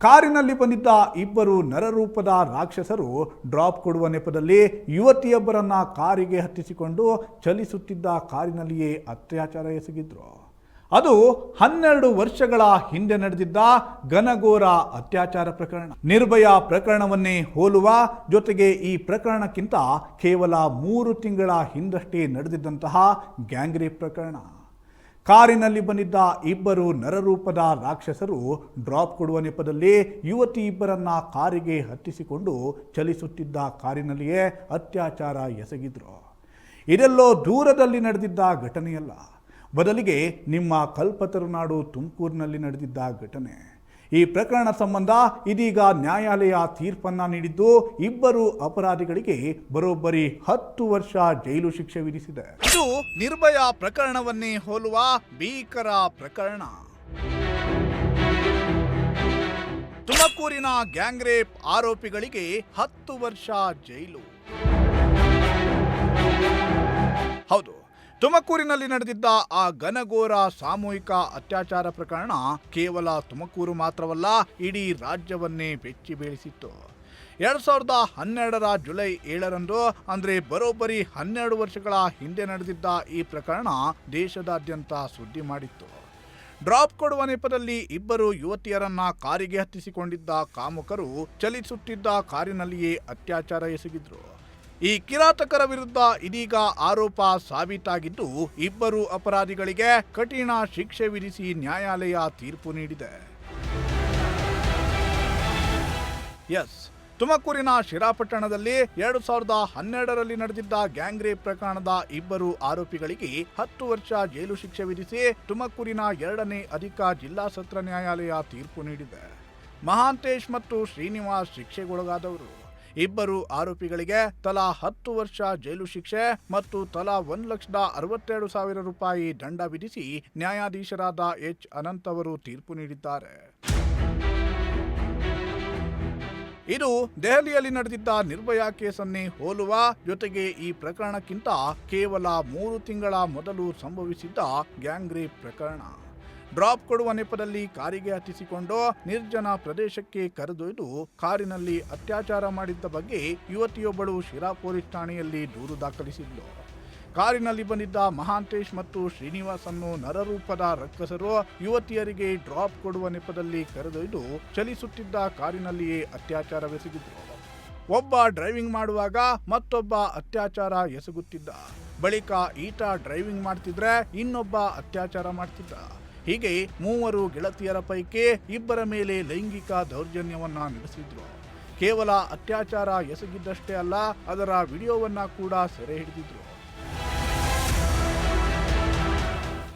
ಕಾರಿನಲ್ಲಿ ಬಂದಿದ್ದ ಇಬ್ಬರು ನರರೂಪದ ರಾಕ್ಷಸರು ಡ್ರಾಪ್ ಕೊಡುವ ನೆಪದಲ್ಲಿ ಯುವತಿಯೊಬ್ಬರನ್ನ ಕಾರಿಗೆ ಹತ್ತಿಸಿಕೊಂಡು ಚಲಿಸುತ್ತಿದ್ದ ಕಾರಿನಲ್ಲಿಯೇ ಅತ್ಯಾಚಾರ ಎಸಗಿದ್ರು. ಅದು 12 ವರ್ಷಗಳ ಹಿಂದೆ ನಡೆದಿದ್ದ ಘನಘೋರ ಅತ್ಯಾಚಾರ ಪ್ರಕರಣ. ನಿರ್ಭಯ ಪ್ರಕರಣವನ್ನೇ ಹೋಲುವ ಜೊತೆಗೆ ಈ ಪ್ರಕರಣಕ್ಕಿಂತ ಕೇವಲ 3 ತಿಂಗಳ ಹಿಂದಷ್ಟೇ ನಡೆದಿದ್ದಂತಹ ಗ್ಯಾಂಗ್ ರೇಪ್ ಪ್ರಕರಣ. ಕಾರಿನಲ್ಲಿ ಬಂದಿದ್ದ ಇಬ್ಬರು ನರರೂಪದ ರಾಕ್ಷಸರು ಡ್ರಾಪ್ ಕೊಡುವ ನೆಪದಲ್ಲಿ ಯುವತಿ ಇಬ್ಬರನ್ನ ಕಾರಿಗೆ ಹತ್ತಿಸಿಕೊಂಡು ಚಲಿಸುತ್ತಿದ್ದ ಕಾರಿನಲ್ಲಿಯೇ ಅತ್ಯಾಚಾರ ಎಸಗಿದ್ರು. ಇದೆಲ್ಲೋ ದೂರದಲ್ಲಿ ನಡೆದಿದ್ದ ಘಟನೆಯಲ್ಲ, ಬದಲಿಗೆ ನಿಮ್ಮ ಕಲ್ಪತರುನಾಡು ತುಮಕೂರಿನಲ್ಲಿ ನಡೆದಿದ್ದ ಘಟನೆ. ಈ ಪ್ರಕರಣ ಸಂಬಂಧ ಇದೀಗ ನ್ಯಾಯಾಲಯ ತೀರ್ಪನ್ನ ನೀಡಿದ್ದು ಇಬ್ಬರು ಅಪರಾಧಿಗಳಿಗೆ ಬರೋಬ್ಬರಿ 10 ವರ್ಷ ಜೈಲು ಶಿಕ್ಷೆ ವಿಧಿಸಿದೆ. ಇದು ನಿರ್ಭಯ ಪ್ರಕರಣವನ್ನೇ ಹೋಲುವ ಭೀಕರ ಪ್ರಕರಣ. ತುಮಕೂರಿನ ಗ್ಯಾಂಗ್ ರೇಪ್ ಆರೋಪಿಗಳಿಗೆ 10 ವರ್ಷ ಜೈಲು. ಹೌದು, ತುಮಕೂರಿನಲ್ಲಿ ನಡೆದಿದ್ದ ಆ ಘನಘೋರ ಸಾಮೂಹಿಕ ಅತ್ಯಾಚಾರ ಪ್ರಕರಣ ಕೇವಲ ತುಮಕೂರು ಮಾತ್ರವಲ್ಲ, ಇಡೀ ರಾಜ್ಯವನ್ನೇ ಬೆಚ್ಚಿ ಬೀಳಿಸಿತ್ತು. 2012 ಜುಲೈ 7 ಅಂದರೆ ಬರೋಬ್ಬರಿ 12 ವರ್ಷಗಳ ಹಿಂದೆ ನಡೆದಿದ್ದ ಈ ಪ್ರಕರಣ ದೇಶದಾದ್ಯಂತ ಸುದ್ದಿ ಮಾಡಿತ್ತು. ಡ್ರಾಪ್ ಕೊಡುವ ನೆಪದಲ್ಲಿ ಇಬ್ಬರು ಯುವತಿಯರನ್ನ ಕಾರಿಗೆ ಹತ್ತಿಸಿಕೊಂಡಿದ್ದ ಕಾಮುಕರು ಚಲಿಸುತ್ತಿದ್ದ ಕಾರಿನಲ್ಲಿಯೇ ಅತ್ಯಾಚಾರ ಎಸಗಿದ್ರು. ಈ ಕಿರಾತಕರ ವಿರುದ್ಧ ಇದೀಗ ಆರೋಪ ಸಾಬೀತಾಗಿದ್ದು ಇಬ್ಬರು ಅಪರಾಧಿಗಳಿಗೆ ಕಠಿಣ ಶಿಕ್ಷೆ ವಿಧಿಸಿ ನ್ಯಾಯಾಲಯ ತೀರ್ಪು ನೀಡಿದೆ. ತುಮಕೂರಿನ ಶಿರಾಪಟ್ಟಣದಲ್ಲಿ 2012ರಲ್ಲಿ ನಡೆದಿದ್ದ ಗ್ಯಾಂಗ್ ರೇಪ್ ಪ್ರಕರಣದ ಇಬ್ಬರು ಆರೋಪಿಗಳಿಗೆ 10 ವರ್ಷ ಜೈಲು ಶಿಕ್ಷೆ ವಿಧಿಸಿ ತುಮಕೂರಿನ 2ನೇ ಅಧಿಕ ಜಿಲ್ಲಾ ಸತ್ರ ನ್ಯಾಯಾಲಯ ತೀರ್ಪು ನೀಡಿದೆ. ಮಹಾಂತೇಶ್ ಮತ್ತು ಶ್ರೀನಿವಾಸ್ ಶಿಕ್ಷೆಗೊಳಗಾದವರು. ಇಬ್ಬರು ಆರೋಪಿಗಳಿಗೆ ತಲಾ 10 ವರ್ಷ ಜೈಲು ಶಿಕ್ಷೆ ಮತ್ತು ತಲಾ 1,62,000 ರೂಪಾಯಿ ದಂಡ ವಿಧಿಸಿ ನ್ಯಾಯಾಧೀಶರಾದ ಎಚ್ ಅನಂತ್ ಅವರು ತೀರ್ಪು ನೀಡಿದ್ದಾರೆ. ಇದು ದೆಹಲಿಯಲ್ಲಿ ನಡೆದಿದ್ದ ನಿರ್ಭಯಾ ಕೇಸನ್ನೇ ಹೋಲುವ ಜೊತೆಗೆ ಈ ಪ್ರಕರಣಕ್ಕಿಂತ ಕೇವಲ 3 ತಿಂಗಳ ಮೊದಲು ಸಂಭವಿಸಿದ್ದ ಗ್ಯಾಂಗ್ ರೇಪ್ ಪ್ರಕರಣ. ಡ್ರಾಪ್ ಕೊಡುವ ನೆಪದಲ್ಲಿ ಕಾರಿಗೆ ಹತ್ತಿಸಿಕೊಂಡು ನಿರ್ಜನ ಪ್ರದೇಶಕ್ಕೆ ಕರೆದೊಯ್ದು ಕಾರಿನಲ್ಲಿ ಅತ್ಯಾಚಾರ ಮಾಡಿದ್ದ ಬಗ್ಗೆ ಯುವತಿಯೊಬ್ಬಳು ಶಿರಾ ಪೊಲೀಸ್ ಠಾಣೆಯಲ್ಲಿ ದೂರು ದಾಖಲಿಸಿದ್ಲು. ಕಾರಿನಲ್ಲಿ ಬಂದಿದ್ದ ಮಹಾಂತೇಶ್ ಮತ್ತು ಶ್ರೀನಿವಾಸ್ ಅನ್ನು ನರರೂಪದ ರಕ್ಕಸರು ಯುವತಿಯರಿಗೆ ಡ್ರಾಪ್ ಕೊಡುವ ನೆಪದಲ್ಲಿ ಕರೆದೊಯ್ದು ಚಲಿಸುತ್ತಿದ್ದ ಕಾರಿನಲ್ಲಿಯೇ ಅತ್ಯಾಚಾರವೆಸಗಿದ್ರು. ಒಬ್ಬ ಡ್ರೈವಿಂಗ್ ಮಾಡುವಾಗ ಮತ್ತೊಬ್ಬ ಅತ್ಯಾಚಾರ ಎಸಗುತ್ತಿದ್ದ. ಬಳಿಕ ಈತ ಡ್ರೈವಿಂಗ್ ಮಾಡ್ತಿದ್ರೆ ಇನ್ನೊಬ್ಬ ಅತ್ಯಾಚಾರ ಮಾಡ್ತಿದ್ದ. ಹೀಗೆ 3 ಗೆಳತಿಯರ ಪೈಕಿ ಇಬ್ಬರ ಮೇಲೆ ಲೈಂಗಿಕ ದೌರ್ಜನ್ಯವನ್ನ ನಡೆಸಿದ್ರು. ಕೇವಲ ಅತ್ಯಾಚಾರ ಎಸಗಿದ್ದಷ್ಟೇ ಅಲ್ಲ, ಅದರ ವಿಡಿಯೋವನ್ನ ಕೂಡ ಸೆರೆ ಹಿಡಿದಿದ್ರು.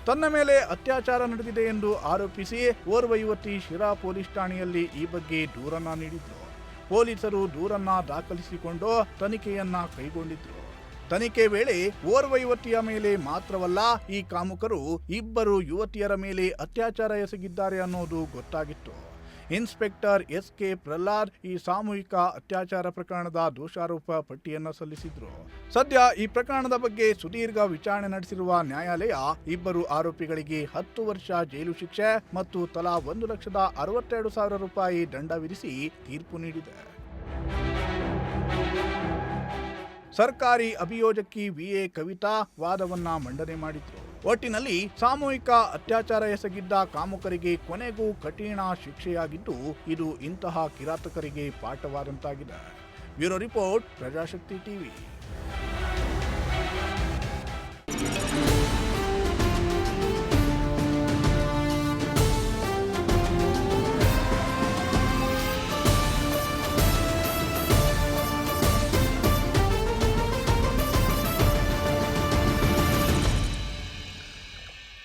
ತನ್ನ ಮೇಲೆ ಅತ್ಯಾಚಾರ ನಡೆದಿದೆ ಎಂದು ಆರೋಪಿಸಿ ಓರ್ವ ಯುವತಿ ಶಿರಾ ಪೊಲೀಸ್ ಠಾಣೆಯಲ್ಲಿ ಈ ಬಗ್ಗೆ ದೂರನ್ನ ನೀಡಿದ್ರು. ಪೊಲೀಸರು ದೂರನ್ನ ದಾಖಲಿಸಿಕೊಂಡು ತನಿಖೆಯನ್ನ ಕೈಗೊಂಡಿದ್ರು. ತನಿಖೆ ವೇಳೆ ಓರ್ವ ಯುವತಿಯ ಮೇಲೆ ಮಾತ್ರವಲ್ಲ, ಈ ಕಾಮುಕರು ಇಬ್ಬರು ಯುವತಿಯರ ಮೇಲೆ ಅತ್ಯಾಚಾರ ಎಸಗಿದ್ದಾರೆ ಅನ್ನೋದು ಗೊತ್ತಾಗಿತ್ತು. Inspector SK. ಪ್ರಹ್ಲಾದ್ ಈ ಸಾಮೂಹಿಕ ಅತ್ಯಾಚಾರ ಪ್ರಕರಣದ ದೋಷಾರೋಪ ಪಟ್ಟಿಯನ್ನು ಸಲ್ಲಿಸಿದ್ರು. ಸದ್ಯ ಈ ಪ್ರಕರಣದ ಬಗ್ಗೆ ಸುದೀರ್ಘ ವಿಚಾರಣೆ ನಡೆಸಿರುವ ನ್ಯಾಯಾಲಯ ಇಬ್ಬರು ಆರೋಪಿಗಳಿಗೆ 10 ವರ್ಷ ಜೈಲು ಶಿಕ್ಷೆ ಮತ್ತು ತಲಾ 1,62,000 ರೂಪಾಯಿ ದಂಡ ವಿಧಿಸಿ ತೀರ್ಪು ನೀಡಿದೆ. ಸರ್ಕಾರಿ ಅಭಿಯೋಜಕಿ ವಿ.ಎ. ಕವಿತಾ ವಾದವನ್ನ ಮಂಡನೆ ಮಾಡಿದ್ರು. ಒಟ್ಟಿನಲ್ಲಿ ಸಾಮೂಹಿಕ ಅತ್ಯಾಚಾರ ಎಸಗಿದ್ದ ಕಾಮುಕರಿಗೆ ಕೊನೆಗೂ ಕಠಿಣ ಶಿಕ್ಷೆಯಾಗಿದ್ದು ಇದು ಇಂತಹ ಕಿರಾತಕರಿಗೆ ಪಾಠವಾದಂತಾಗಿದೆ. Bureau report, Prajashakti TV.